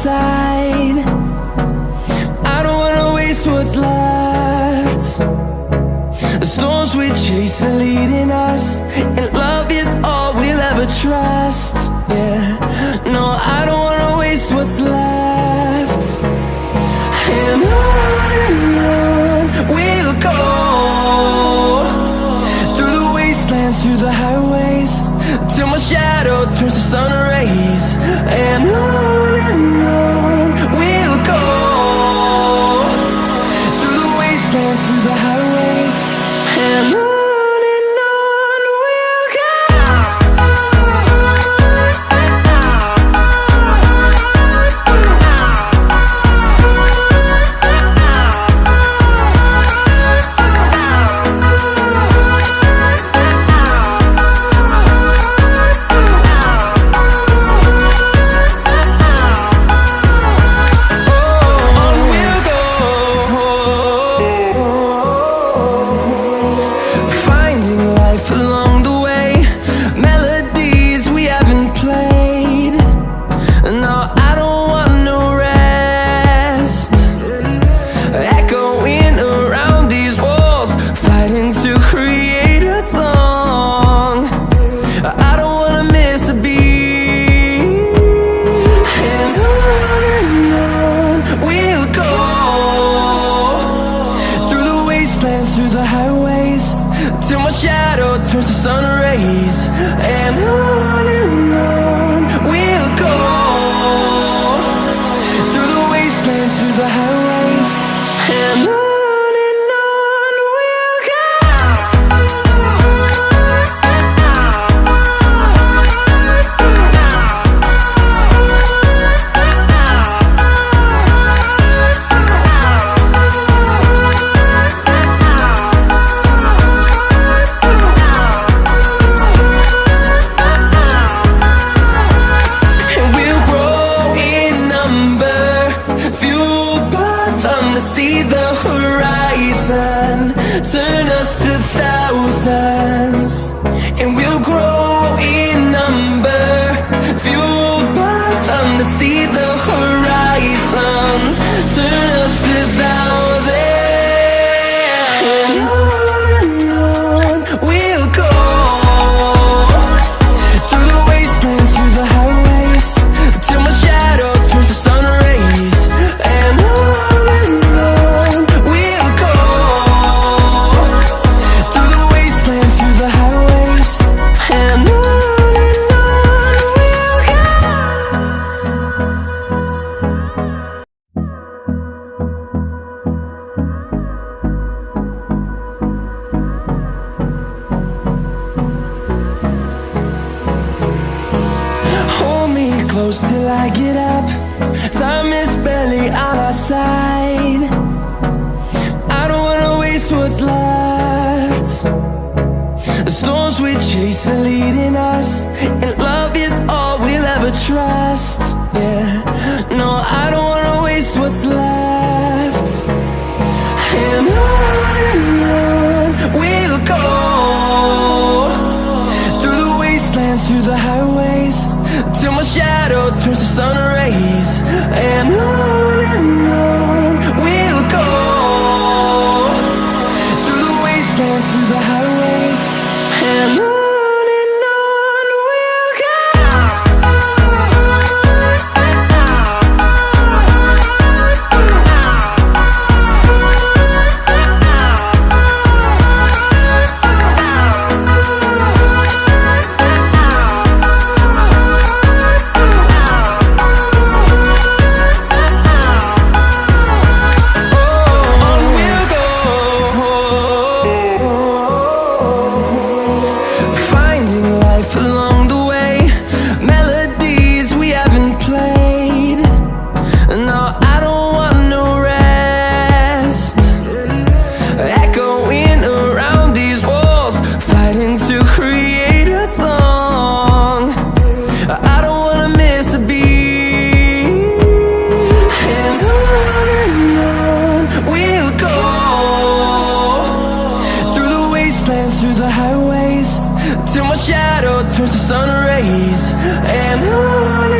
side. I don't wanna waste what's left. The storms we chase are leading us, and love is all we'll ever trust. Yeah, no, I don't wanna waste what's left. And on we'll go, through the wastelands, through the highways, till my shadow turns to sun rays. And on we'll go, through the wastelands, through the highways, and on we'll go. Through the highways, till my shadow turns to sun rays. And on we'll go, through the wastelands, through the highways, and on we'll go. See the horizon, turn us to thousands, and we'll grow in number, fueled by them to see the horizon, turn us to thousands. And on we'll go, through the wastelands, through the highways, till my shadow turns to sun rays. And close till I get up, time is barely on our side. I don't wanna waste what's left. The storms we chase are leading us, and love is all we'll ever trust. Yeah, no, I don't wanna waste what's left. And on we'll go, through the wastelands, through the highways, till my shadow turns to sun rays. And on we'll go, through the wastelands, through the highways, and on we'll go. Till my shadow turns to sun rays. And on